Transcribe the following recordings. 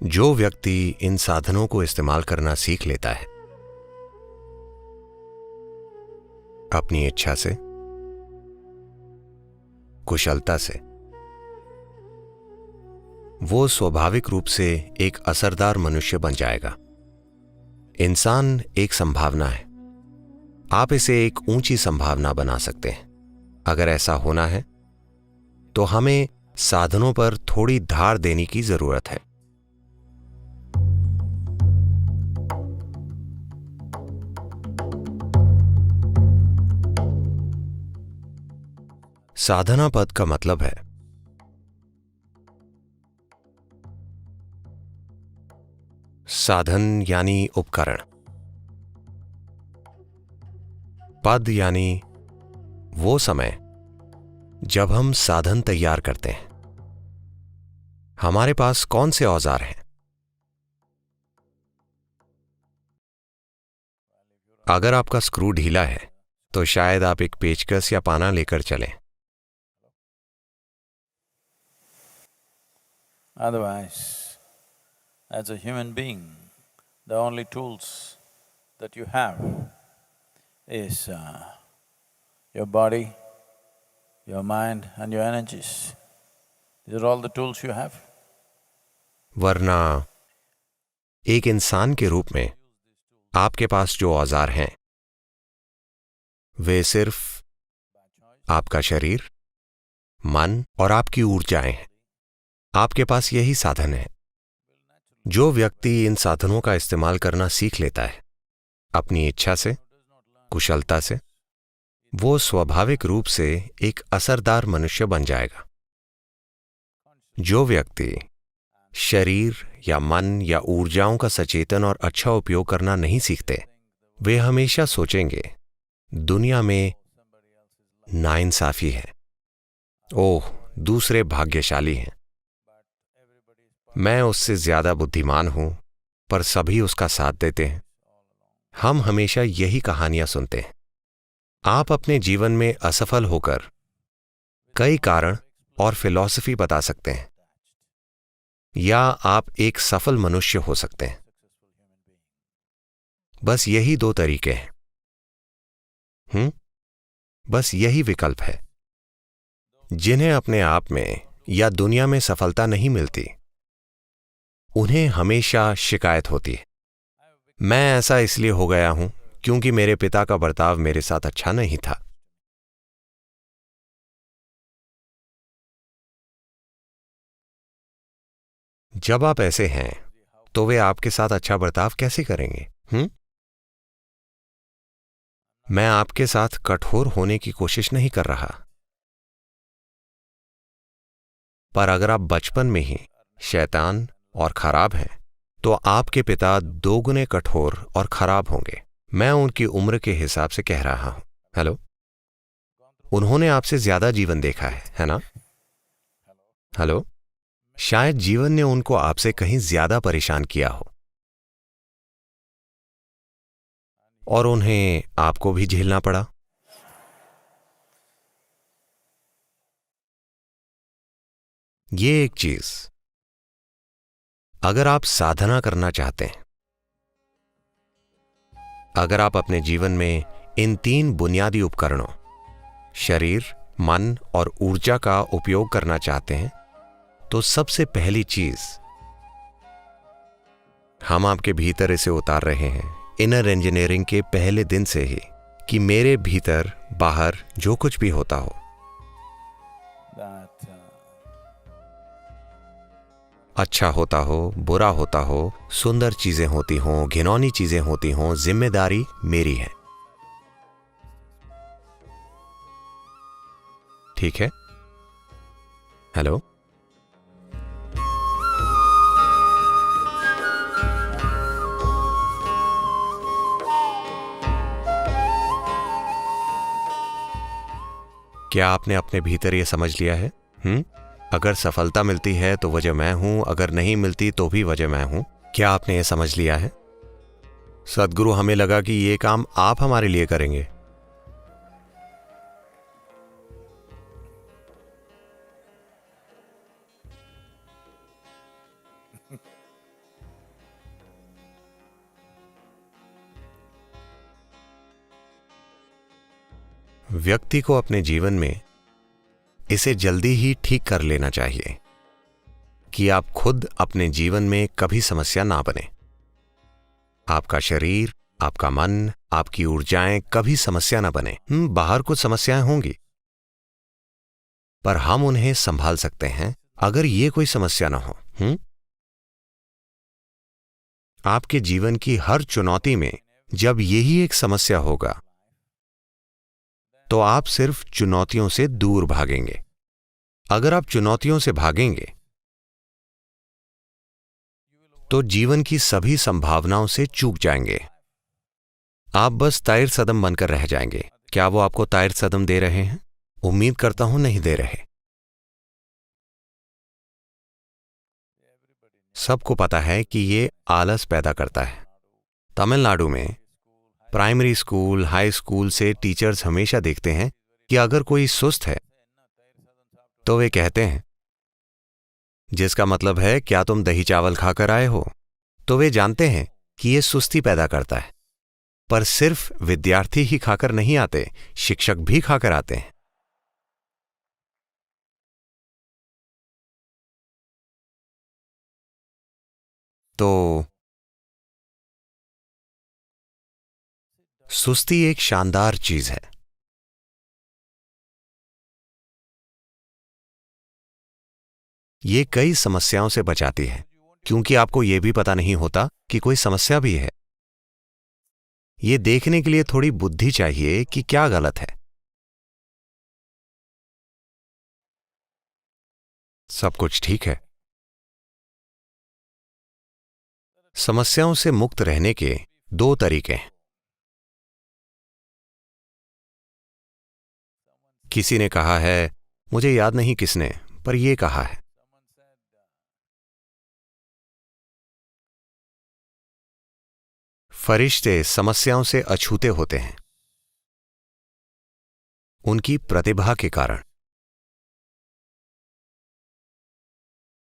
जो व्यक्ति इन साधनों को इस्तेमाल करना सीख लेता है अपनी इच्छा से, कुशलता से, वो स्वाभाविक रूप से एक असरदार मनुष्य बन जाएगा। इंसान एक संभावना है। आप इसे एक ऊंची संभावना बना सकते हैं। अगर ऐसा होना है तो हमें साधनों पर थोड़ी धार देने की जरूरत है। साधना पद का मतलब है साधन यानी उपकरण, पद यानी वो समय जब हम साधन तैयार करते हैं। हमारे पास कौन से औजार हैं? अगर आपका स्क्रू ढीला है तो शायद आप एक पेचकस या पाना लेकर चलें। Otherwise, as a human being, the only tools that you have is your body, your mind and your energies. These are all the tools you have. वरना एक इंसान के रूप में आपके पास जो औजार हैं वे सिर्फ आपका शरीर, मन और आपकी ऊर्जाएं हैं। आपके पास यही साधन है। जो व्यक्ति इन साधनों का इस्तेमाल करना सीख लेता है अपनी इच्छा से, कुशलता से, वो स्वाभाविक रूप से एक असरदार मनुष्य बन जाएगा। जो व्यक्ति शरीर या मन या ऊर्जाओं का सचेतन और अच्छा उपयोग करना नहीं सीखते, वे हमेशा सोचेंगे दुनिया में नाइंसाफी है। ओह, दूसरे भाग्यशाली हैं। मैं उससे ज्यादा बुद्धिमान हूं, पर सभी उसका साथ देते हैं। हम हमेशा यही कहानियां सुनते हैं। आप अपने जीवन में असफल होकर कई कारण और फिलॉसफी बता सकते हैं, या आप एक सफल मनुष्य हो सकते हैं। बस यही दो तरीके हैं। बस यही विकल्प है। जिन्हें अपने आप में या दुनिया में सफलता नहीं मिलती, उन्हें हमेशा शिकायत होती है, मैं ऐसा इसलिए हो गया हूं क्योंकि मेरे पिता का बर्ताव मेरे साथ अच्छा नहीं था। जब आप ऐसे हैं तो वे आपके साथ अच्छा बर्ताव कैसे करेंगे? मैं आपके साथ कठोर होने की कोशिश नहीं कर रहा, पर अगर आप बचपन में ही शैतान और खराब हैं तो आपके पिता दोगुने कठोर और खराब होंगे। मैं उनकी उम्र के हिसाब से कह रहा हूं। हेलो, उन्होंने आपसे ज्यादा जीवन देखा है ना? हेलो, शायद जीवन ने उनको आपसे कहीं ज्यादा परेशान किया हो और उन्हें आपको भी झेलना पड़ा। ये एक चीज, अगर आप साधना करना चाहते हैं, अगर आप अपने जीवन में इन तीन बुनियादी उपकरणों शरीर, मन और ऊर्जा का उपयोग करना चाहते हैं, तो सबसे पहली चीज हम आपके भीतर इसे उतार रहे हैं इनर इंजीनियरिंग के पहले दिन से ही, कि मेरे भीतर बाहर जो कुछ भी होता हो, अच्छा होता हो, बुरा होता हो, सुंदर चीजें होती हों, घिनौनी चीजें होती हों, जिम्मेदारी मेरी है। ठीक है? हेलो, क्या आपने अपने भीतर यह समझ लिया है? अगर सफलता मिलती है तो वजह मैं हूं, अगर नहीं मिलती तो भी वजह मैं हूं। क्या आपने यह समझ लिया है? सद्गुरु, हमें लगा कि यह काम आप हमारे लिए करेंगे। व्यक्ति को अपने जीवन में इसे जल्दी ही ठीक कर लेना चाहिए कि आप खुद अपने जीवन में कभी समस्या ना बने। आपका शरीर, आपका मन, आपकी ऊर्जाएं कभी समस्या ना बने। बाहर कुछ समस्याएं होंगी, पर हम उन्हें संभाल सकते हैं अगर ये कोई समस्या ना हो। आपके जीवन की हर चुनौती में जब यही एक समस्या होगा तो आप सिर्फ चुनौतियों से दूर भागेंगे। अगर आप चुनौतियों से भागेंगे तो जीवन की सभी संभावनाओं से चूक जाएंगे। आप बस ताइर सदम बनकर रह जाएंगे। क्या वो आपको ताइर सदम दे रहे हैं? उम्मीद करता हूं नहीं दे रहे। सबको पता है कि ये आलस पैदा करता है। तमिलनाडु में प्राइमरी स्कूल, हाई स्कूल से टीचर्स हमेशा देखते हैं कि अगर कोई सुस्त है तो वे कहते हैं, जिसका मतलब है क्या तुम दही चावल खाकर आए हो? तो वे जानते हैं कि यह सुस्ती पैदा करता है। पर सिर्फ विद्यार्थी ही खाकर नहीं आते, शिक्षक भी खाकर आते हैं। तो सुस्ती एक शानदार चीज है। ये कई समस्याओं से बचाती है, क्योंकि आपको यह भी पता नहीं होता कि कोई समस्या भी है। ये देखने के लिए थोड़ी बुद्धि चाहिए कि क्या गलत है। सब कुछ ठीक है। समस्याओं से मुक्त रहने के दो तरीके हैं। किसी ने कहा है, मुझे याद नहीं किसने, पर यह कहा है, फरिश्ते समस्याओं से अछूते होते हैं उनकी प्रतिभा के कारण,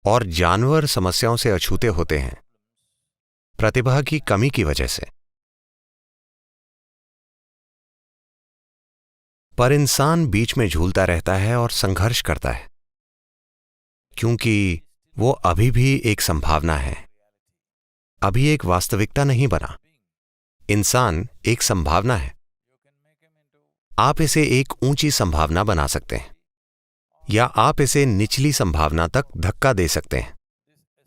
और जानवर समस्याओं से अछूते होते हैं प्रतिभा की कमी की वजह से। पर इंसान बीच में झूलता रहता है और संघर्ष करता है, क्योंकि वो अभी भी एक संभावना है, अभी एक वास्तविकता नहीं बना। इंसान एक संभावना है। आप इसे एक ऊंची संभावना बना सकते हैं या आप इसे निचली संभावना तक धक्का दे सकते हैं।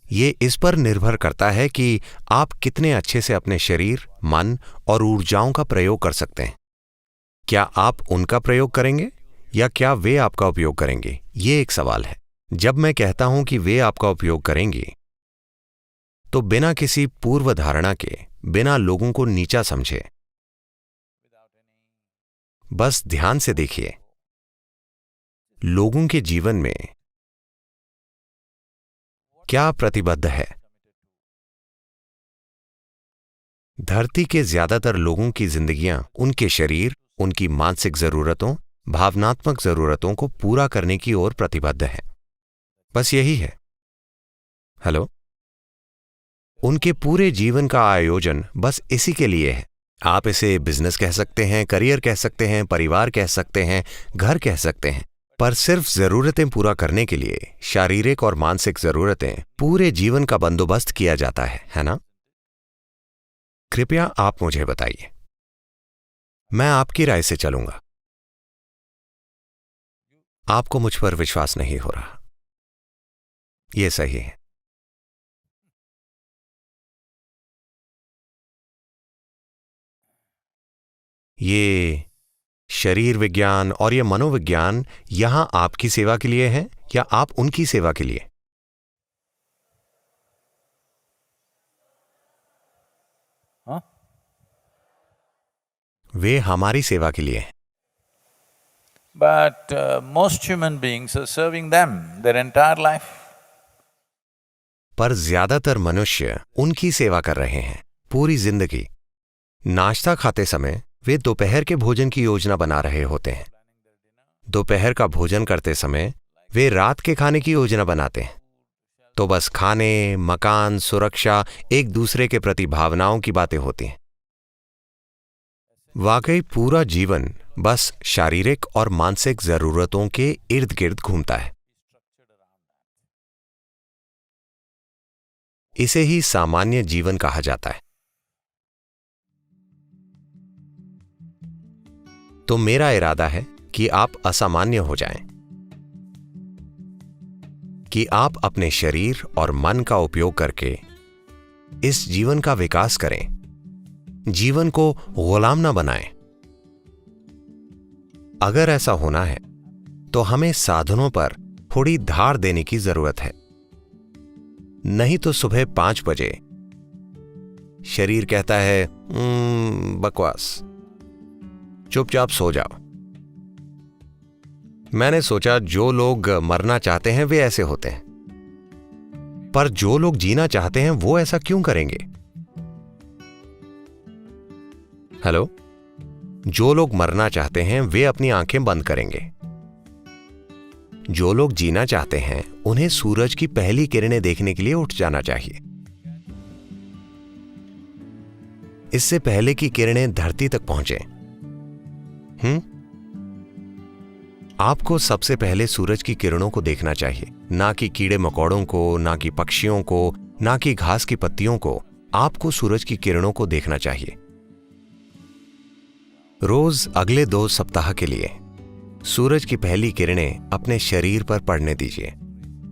ये इस पर निर्भर करता है कि आप कितने अच्छे से अपने शरीर, मन और ऊर्जाओं का प्रयोग कर सकते हैं। क्या आप उनका प्रयोग करेंगे या क्या वे आपका उपयोग करेंगे? ये एक सवाल है। जब मैं कहता हूं कि वे आपका उपयोग करेंगे, तो बिना किसी पूर्व धारणा के, बिना लोगों को नीचा समझे, बस ध्यान से देखिए, लोगों के जीवन में क्या प्रतिबद्ध है। धरती के ज्यादातर लोगों की जिंदगियां उनके शरीर, उनकी मानसिक जरूरतों, भावनात्मक जरूरतों को पूरा करने की ओर प्रतिबद्ध है। बस यही है। हेलो, उनके पूरे जीवन का आयोजन बस इसी के लिए है। आप इसे बिजनेस कह सकते हैं, करियर कह सकते हैं, परिवार कह सकते हैं, घर कह सकते हैं, पर सिर्फ जरूरतें पूरा करने के लिए, शारीरिक और मानसिक जरूरतें, पूरे जीवन का बंदोबस्त किया जाता है ना? कृपया आप मुझे बताइए, मैं आपकी राय से चलूंगा। आपको मुझ पर विश्वास नहीं हो रहा। यह सही है। ये शरीर विज्ञान और ये मनोविज्ञान यहां आपकी सेवा के लिए है या आप उनकी सेवा के लिए? हाँ? वे हमारी सेवा के लिए हैं। But most human beings are serving them their entire life. पर ज्यादातर मनुष्य उनकी सेवा कर रहे हैं पूरी जिंदगी। नाश्ता खाते समय वे दोपहर के भोजन की योजना बना रहे होते हैं। दोपहर का भोजन करते समय वे रात के खाने की योजना बनाते हैं। तो बस खाने, मकान, सुरक्षा, एक दूसरे के प्रति भावनाओं की बातें होती हैं। वाकई पूरा जीवन बस शारीरिक और मानसिक जरूरतों के इर्द गिर्द घूमता है। इसे ही सामान्य जीवन कहा जाता है। तो मेरा इरादा है कि आप असामान्य हो जाएं, कि आप अपने शरीर और मन का उपयोग करके इस जीवन का विकास करें, जीवन को गुलाम ना बनाएं। अगर ऐसा होना है तो हमें साधनों पर थोड़ी धार देने की जरूरत है। नहीं तो सुबह 5 बजे शरीर कहता है बकवास, चुपचाप सो जाओ। मैंने सोचा जो लोग मरना चाहते हैं वे ऐसे होते हैं, पर जो लोग जीना चाहते हैं वो ऐसा क्यों करेंगे? हेलो, जो लोग मरना चाहते हैं वे अपनी आंखें बंद करेंगे। जो लोग जीना चाहते हैं उन्हें सूरज की पहली किरणें देखने के लिए उठ जाना चाहिए, इससे पहले कि किरणें धरती तक पहुंचे। आपको सबसे पहले सूरज की किरणों को देखना चाहिए, ना कि कीड़े मकोड़ों को, ना कि पक्षियों को, ना कि घास की पत्तियों को। आपको सूरज की किरणों को देखना चाहिए। रोज अगले 2 सप्ताह के लिए सूरज की पहली किरणें अपने शरीर पर पड़ने दीजिए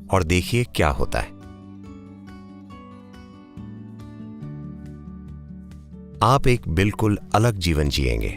और देखिए क्या होता है। आप एक बिल्कुल अलग जीवन जिएंगे।